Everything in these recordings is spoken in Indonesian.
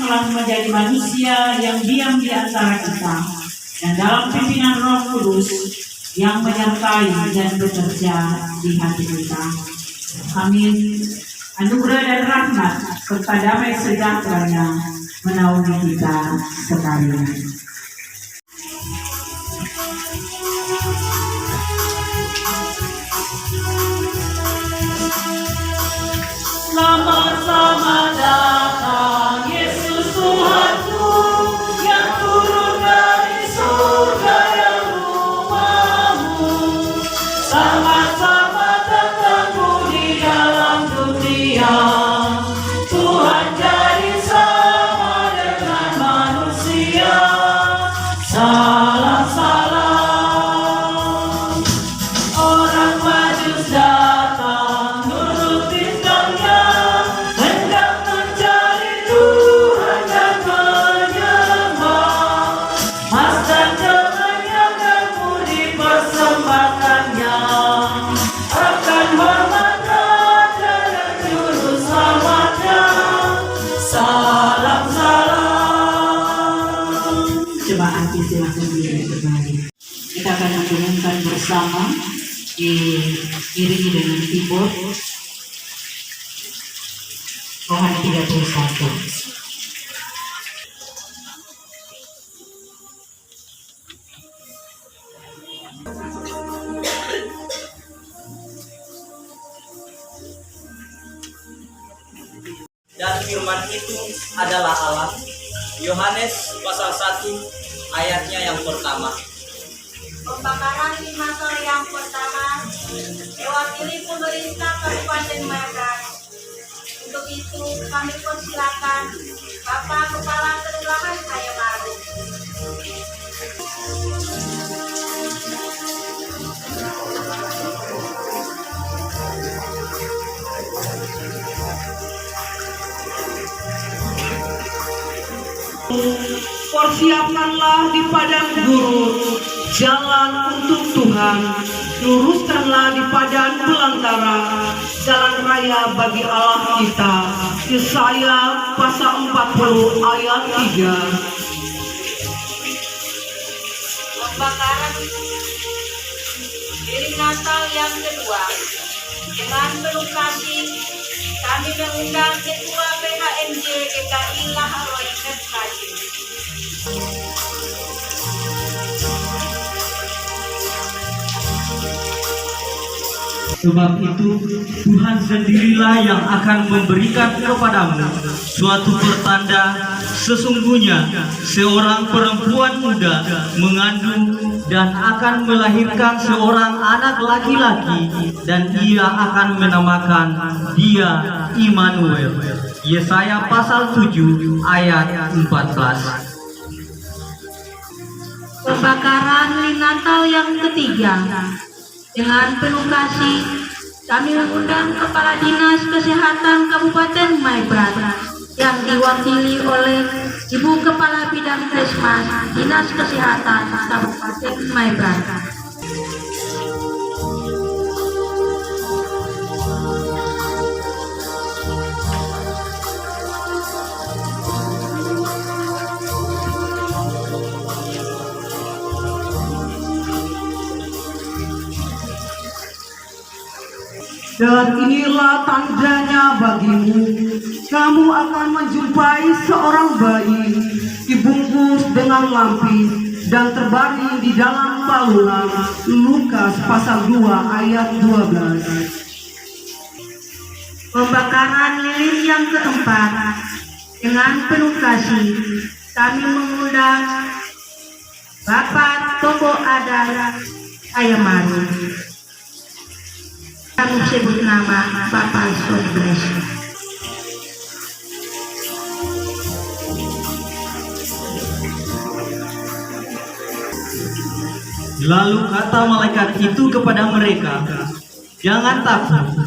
telah menjadi manusia yang diam di antara kita, dan dalam pimpinan Roh Kudus yang menyertai dan bekerja di hati kita. Amin. Anugerah dan rahmat serta damai sejahtera-Nya menaungi kita sekalian. Selamat datang Yesus Tuhanku yang turun dari surga dan rumahmu. Selamat datangmu di dalam dunia. Tuhan jadi sama dengan manusia. Salam salam. Orang Majus datang nurut bintangnya, hendak mencari Tuhan dan menyembah. Mas dan jangan yang kamu dipersembahkannya akan hormat Raja dan Juru Selamatnya. Salam salam. Jemaat silakan berdiri kembali. Kita akan mengumumkan bersama diiringi dengan keyboard Rohani 31. Dan firman itu adalah Allah. Yohanes pasal 1 ayatnya yang pertama. Pembakaran di masa yang pertama mewakili pemerintah Kabupaten Magetan. Untuk itu kami persilakan Bapak Kepala Kelurahan Ayamaru. Persiapkanlah di padang gurun jalan untuk Tuhan, luruskanlah di padang belantara jalan raya bagi Allah kita. Yesaya pasal 40 ayat 3. Pembakaran diri Natal yang kedua dengan penuh kasih kami mengundang Ketua PHMJ GKI Laharoy Kekasih. Sebab itu Tuhan sendirilah yang akan memberikan kepadamu suatu pertanda. Sesungguhnya seorang perempuan muda mengandung dan akan melahirkan seorang anak laki-laki, dan ia akan menamakan dia Immanuel. Yesaya pasal 7 ayat 14. Pembakaran di Natal yang ketiga dengan penuh kasih kami mengundang Kepala Dinas Kesehatan Kabupaten Maibrat yang diwakili oleh Ibu Kepala Bidang Kesmas Dinas Kesehatan Kabupaten Maibrat. Dan inilah tandanya bagimu, kamu akan menjumpai seorang bayi dibungkus dengan lampis dan terbaring di dalam palungan. Lukas pasal 2 ayat 12. Pembakaran lilin yang keempat dengan penuh kasih kami mengundang Bapak Toko Adat Ayamaru. Kami sebut nama Bapak Sodres. Lalu kata malaikat itu kepada mereka, "Jangan takut,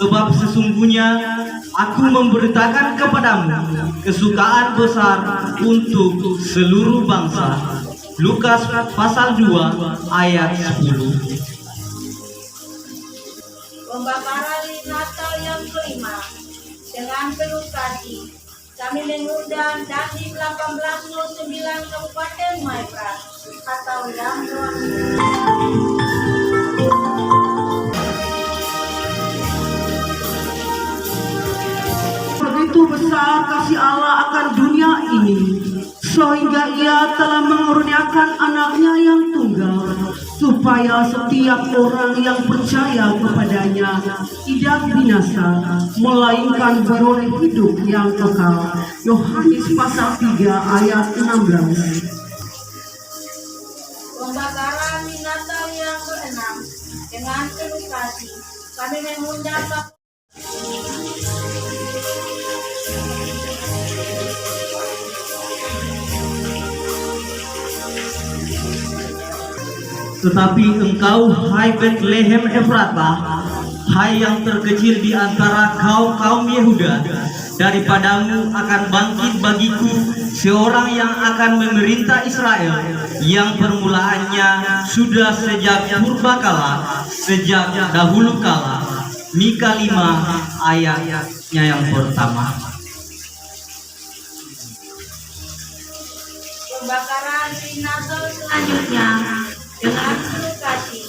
sebab sesungguhnya aku memberitakan kepadamu kesukaan besar untuk seluruh bangsa." Lukas pasal 2 ayat 10. Pembakaran Natal yang kelima dengan penuh kasih kami mengundang Dandim 1809 Kabupaten Maiprat atau yang mewakili. Begitu besar kasih Allah akan dunia ini, sehingga Ia telah mengurniakan anaknya yang tunggal, supaya setiap orang yang percaya kepadanya tidak binasa, melainkan beroleh hidup yang kekal. Yohanes pasal 3 ayat 16. Pembakaran di Natal yang keenam dengan penuh kasih kami mengundang Tetapi engkau, hai Bethlehem Efratah, hai yang terkecil di antara kaum Yehuda, daripadamu akan bangkit bagiku seorang yang akan memerintah Israel, yang permulaannya sudah sejak purbakala, sejak dahulu kala. Mika 5 ayatnya yang pertama. pembakaran di Natal Selanjutnya, dengan penuh kasih,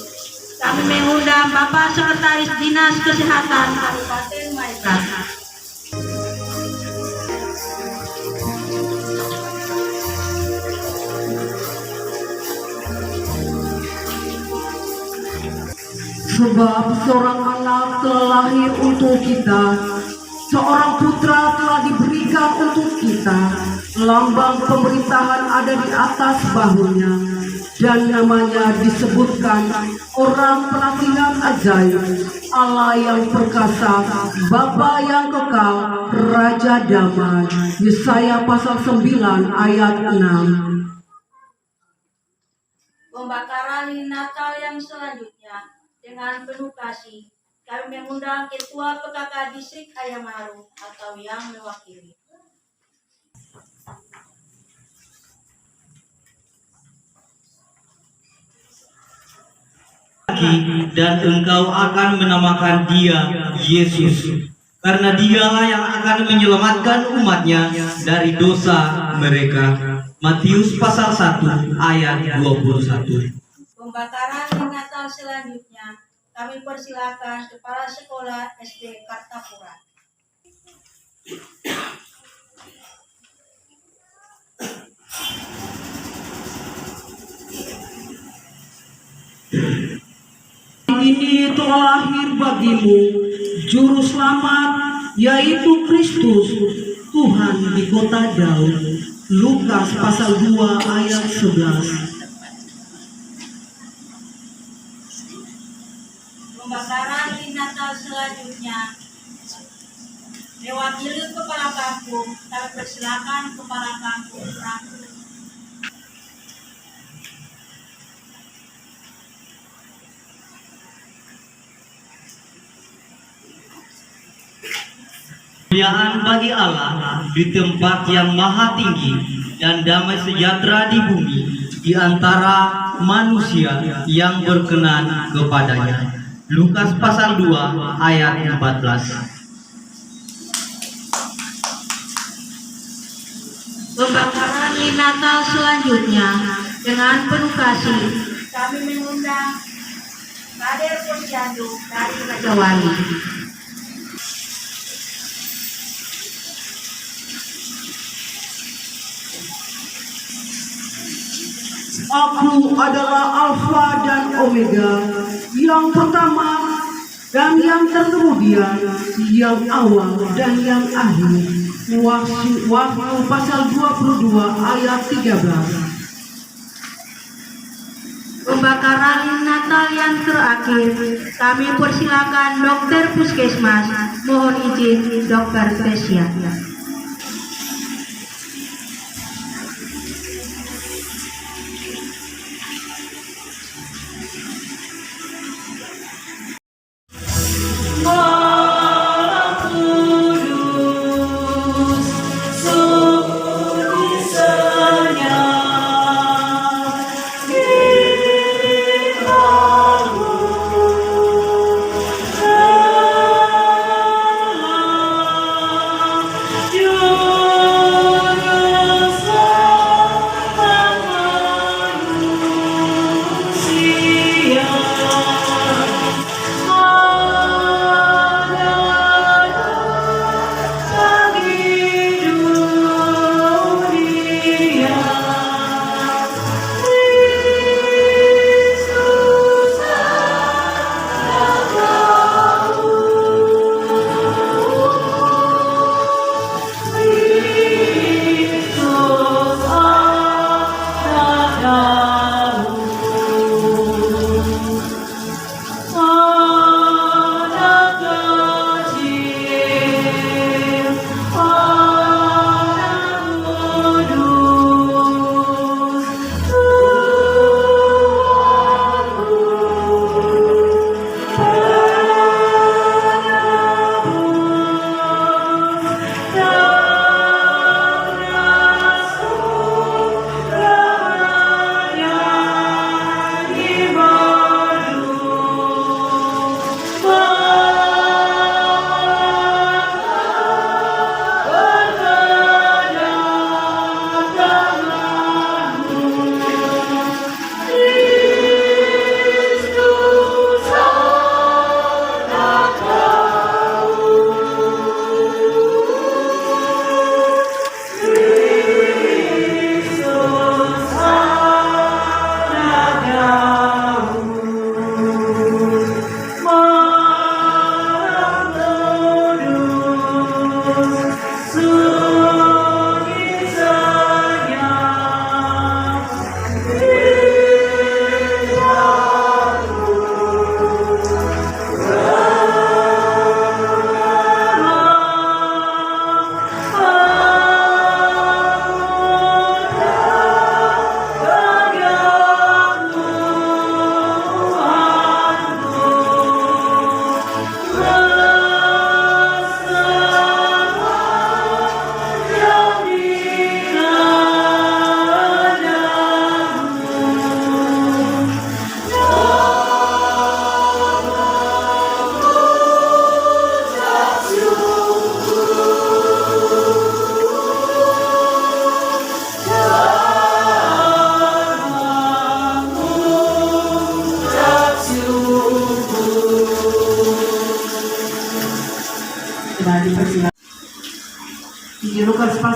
kami mengundang Bapak Sekretaris Dinas Kesehatan Kabupaten Maiprat. Sebab seorang anak telah lahir untuk kita, seorang putra telah diberikan untuk kita, lambang pemerintahan ada di atas bahunya, dan namanya disebutkan Orang Pelatihan Ajaib, Allah yang perkasa, Bapa yang kekal, Raja Damai. Yesaya pasal 9 ayat 6. Pembakaran di Natal yang selanjutnya dengan penuh kasih kami mengundang Ketua PKK Distrik Ayamharu atau yang mewakili. Dan engkau akan menamakan dia Yesus, karena dialah yang akan menyelamatkan umatnya dari dosa mereka. Matius pasal 1 ayat 21. Pembakaran di Natal selanjutnya kami persilakan Kepala Sekolah SD Kartapura. Ini telah lahir bagimu Juru Selamat, yaitu Kristus Tuhan di kota Daud. Lukas pasal 2 ayat 11. Pembakaran di Natal selanjutnya mewakili Kepala Kampung, kami persilakan Kepala Kampung Rangkul. Kemuliaan bagi Allah di tempat yang maha tinggi, dan damai sejahtera di bumi di antara manusia yang berkenan kepadanya. Lukas pasal 2 ayat 14. Pembakaran di Natal selanjutnya dengan penuh kasih Kami mengundang Kader Posyandu dari Raja Wali. Aku adalah Alfa dan Omega, yang pertama dan yang terkemudian, yang awal dan yang akhir. Wahyu pasal 22 ayat 13. Pembakaran Natal yang terakhir, kami persilakan dokter puskesmas. Mohon izin Dokter Tesia.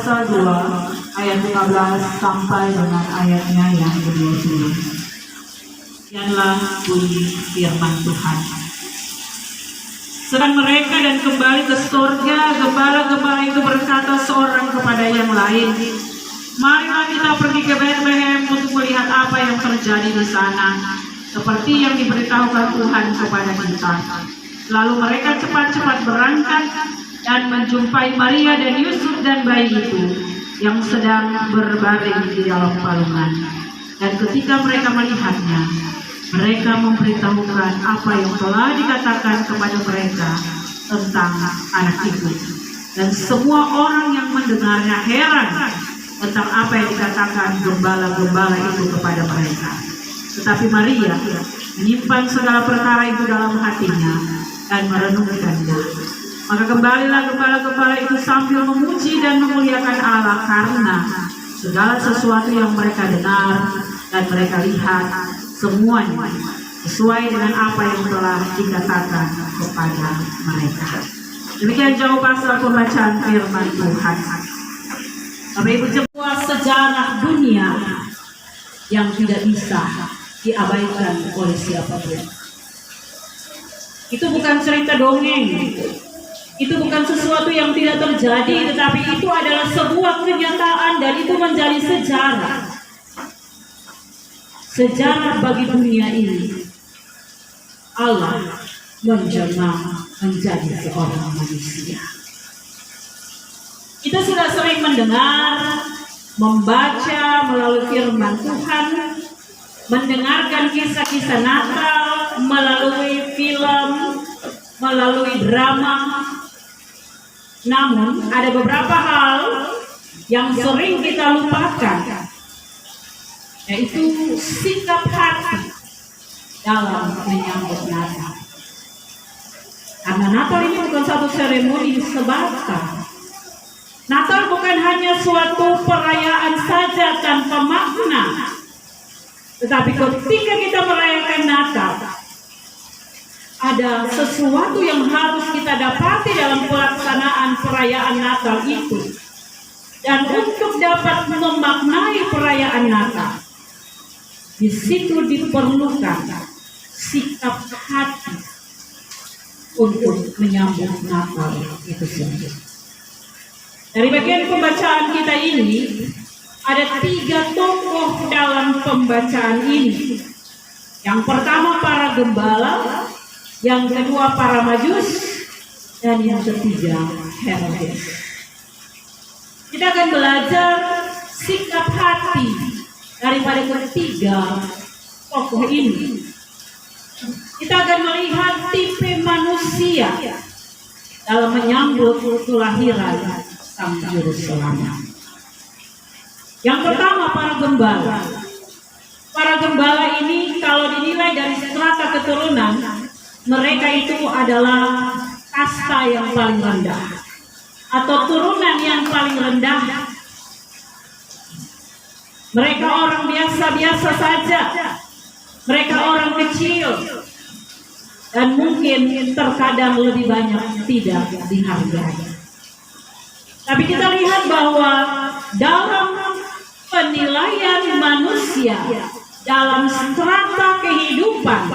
pasal 2 ayat 15 sampai dengan ayatnya yang ke-20. Sekianlah bunyi firman Tuhan. Sedang mereka dan kembali ke surga, gembala-gembala itu berkata seorang kepada yang lain, marilah kita pergi ke Bethlehem untuk melihat apa yang terjadi di sana, seperti yang diberitahukan Tuhan kepada kita. Lalu mereka cepat-cepat berangkat dan menjumpai Maria dan Yusuf dan bayi itu yang sedang berbaring di dalam palungan. Dan ketika mereka melihatnya, mereka memberitahukan apa yang telah dikatakan kepada mereka tentang anak itu. Dan semua orang yang mendengarnya heran tentang apa yang dikatakan gembala-gembala itu kepada mereka. Tetapi Maria menyimpan segala perkara itu dalam hatinya dan merenungkannya. Maka kembalilah gembala-gembala itu sambil memuji dan memuliakan Allah karena segala sesuatu yang mereka dengar dan mereka lihat, semuanya sesuai dengan apa yang telah dikatakan kepada mereka. Demikian jauh pasal pembacaan firman Tuhan. Bapak Ibu, sebuah sejarah dunia yang tidak bisa diabaikan oleh siapapun. Itu bukan cerita dongeng, itu bukan sesuatu yang tidak terjadi, tetapi itu adalah sebuah kenyataan dan itu menjadi sejarah. Sejarah bagi dunia ini. Allah menjelma menjadi seorang manusia. Kita sudah sering mendengar, membaca melalui firman Tuhan, mendengarkan kisah-kisah Natal melalui film, melalui drama. Namun ada beberapa hal yang sering kita lupakan, yaitu sikap hati dalam menyambut Natal. Karena Natal ini bukan satu seremoni semata. Natal bukan hanya suatu perayaan saja tanpa makna. Tetapi ketika kita merayakan Natal, ada sesuatu yang harus kita dapati dalam pelaksanaan perayaan Natal itu. Dan untuk dapat memaknai perayaan Natal, di situ diperlukan sikap hati untuk menyambut Natal itu sendiri. Dari bagian pembacaan kita ini, ada 3 tokoh dalam pembacaan ini. Yang pertama para gembala, yang kedua para majus, dan yang ketiga Herodes. Kita akan belajar sikap hati daripada ketiga tokoh ini. Kita akan melihat tipe manusia dalam menyambut kelahiran Sang Juru Selamat. Yang pertama para gembala. Para gembala ini kalau dinilai dari strata keturunan, mereka itu adalah kasta yang paling rendah atau turunan yang paling rendah. Mereka orang biasa-biasa saja. Mereka orang kecil. Dan mungkin terkadang lebih banyak tidak dihargai. Tapi kita lihat bahwa dalam penilaian manusia, dalam strata kehidupan,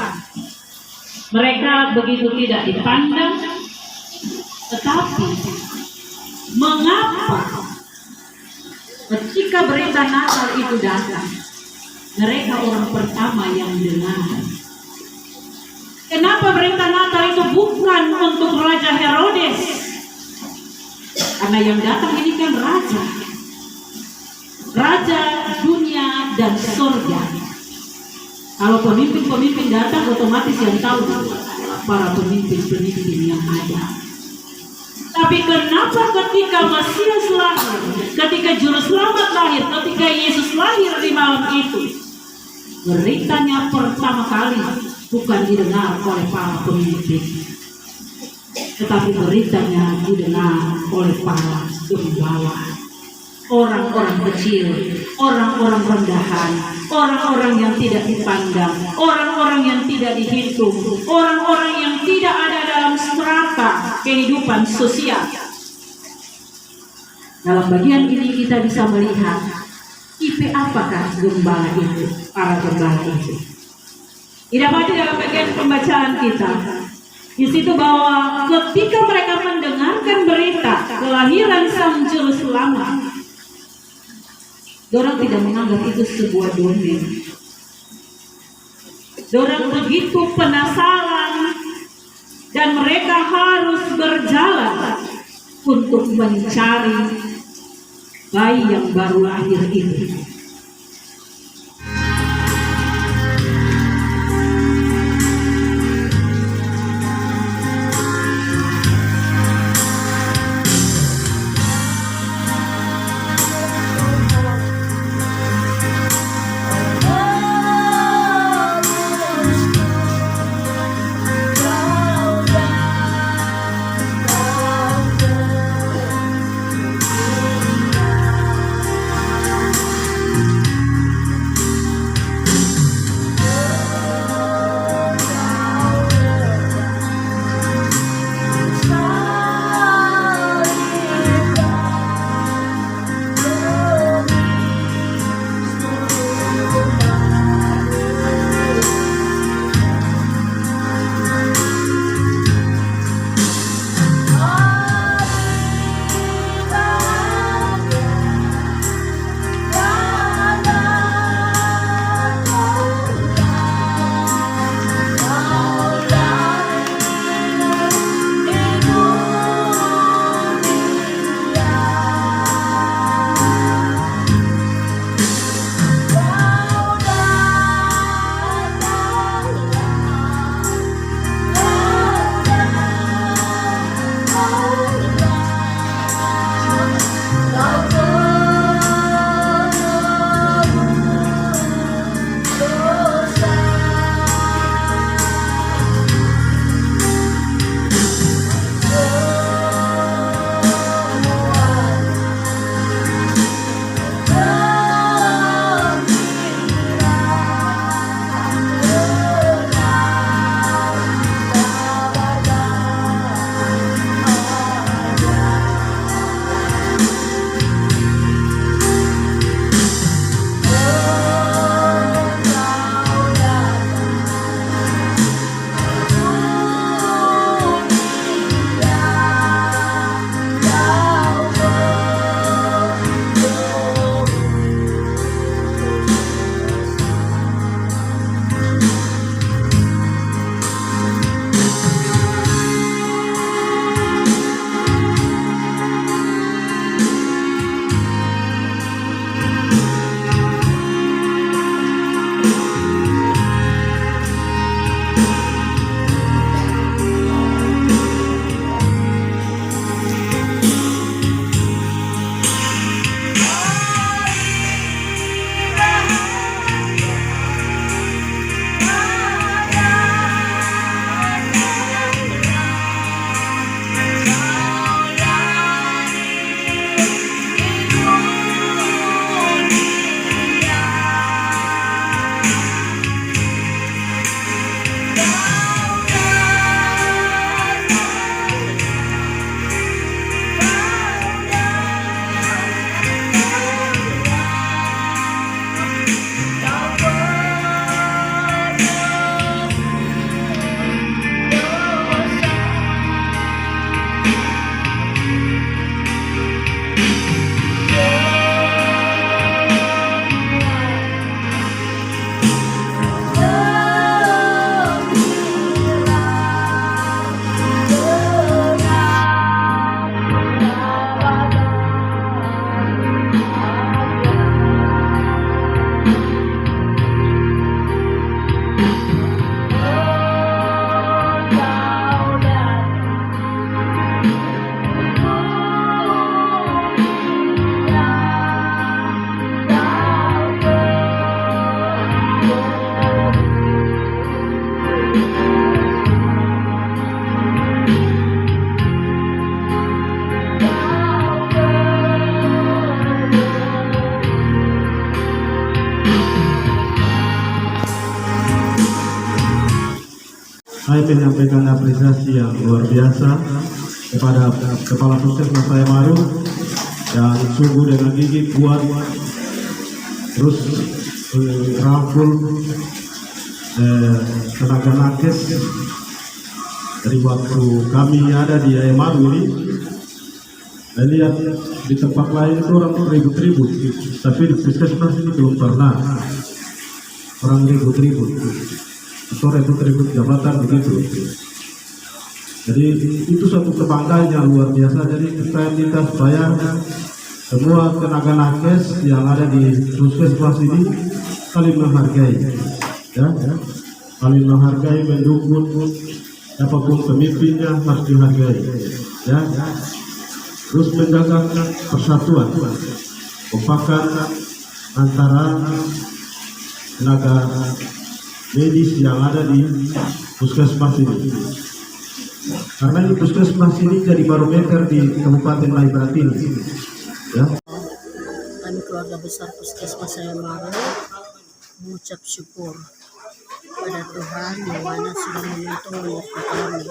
mereka begitu tidak dipandang. Tetapi mengapa ketika berita Natal itu datang, mereka orang pertama yang dengar? Kenapa berita Natal itu bukan untuk Raja Herodes? Karena yang datang ini kan raja dunia dan surga. Kalau pemimpin-pemimpin datang, otomatis yang tahu para pemimpin-pemimpin yang ada. Tapi kenapa ketika Mesias lahir, ketika Juru Selamat lahir, ketika Yesus lahir di malam itu, beritanya pertama kali bukan didengar oleh para pemimpin, tetapi beritanya didengar oleh para gembala, orang-orang kecil, orang-orang rendahan, orang-orang yang tidak dipandang, orang-orang yang tidak dihitung, orang-orang yang tidak ada dalam strata kehidupan sosial. Dalam bagian ini kita bisa melihat IP apakah gembala itu, para gembala itu. Didapati dalam bagian pembacaan kita, di situ bahwa ketika mereka mendengarkan berita kelahiran Sang Juru Selamat, dorang tidak menganggap itu sebuah dongeng. Dorang begitu penasaran dan mereka harus berjalan untuk mencari bayi yang baru lahir itu. Saya ingin menyampaikan apresiasi yang luar biasa kepada Kepala Puskesmas Sayamaru yang sungguh dengan gigi kuat terus rangkul tenaga nakes dari waktu kami ada di Ayamaru ini. Saya lihat di tempat lain itu orang ribut-ribut, tapi di puskesmas ini belum pernah orang ribut-ribut atau ribut-ribut jabatan begitu. Jadi itu satu kebanggaan yang luar biasa. Jadi saya minta supaya semua tenaga nakes yang ada di puskesmas ini saling menghargai, ya, saling menghargai, mendukung, apapun pemimpinnya harus dihargai, ya. Terus menjaga persatuan, kompakan antara tenaga medis yang ada di puskesmas ini. Karena di puskesmas ini jadi barometer di Kabupaten Maibrat ini, ya. Kami keluarga besar Puskesmas Ayamaru mengucap syukur pada Tuhan yang mana sudah menuntun menyertai kami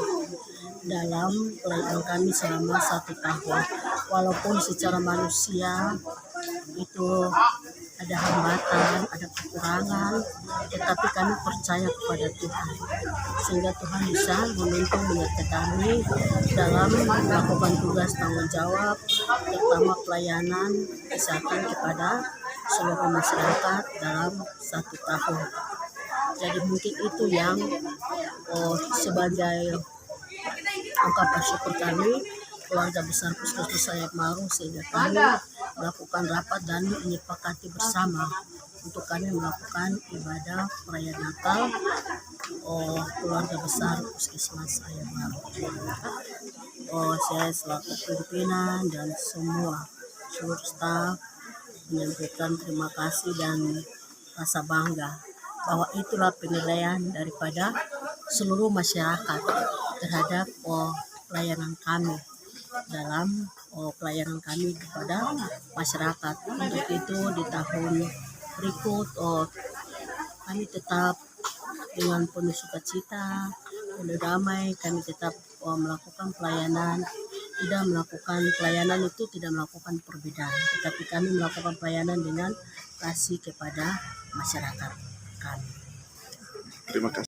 dalam pelayanan kami selama 1 tahun. Walaupun secara manusia itu ada hambatan, ada kekurangan, tetapi kami percaya kepada Tuhan, sehingga Tuhan bisa menuntun menyertai kami dalam melakukan tugas tanggung jawab, terutama pelayanan kesehatan kepada seluruh masyarakat dalam 1 tahun. Jadi mungkin itu yang sebagai ungkapan syukur kami keluarga besar Puskesmas Ayamaru, sehingga kami melakukan rapat dan menyepakati bersama untuk kami melakukan ibadah perayaan Natal keluarga besar Puskesmas Ayamaru. Saya selaku pimpinan dan semua seluruh staf menyampaikan terima kasih dan rasa bangga bahwa itulah penilaian daripada seluruh masyarakat terhadap pelayanan kami dalam pelayanan kami kepada masyarakat. Untuk itu di tahun berikut kami tetap dengan penuh sukacita, penuh damai, kami tetap melakukan pelayanan, tidak melakukan pelayanan itu tidak melakukan perbedaan, tetapi kami melakukan pelayanan dengan kasih kepada masyarakat kami. Terima kasih.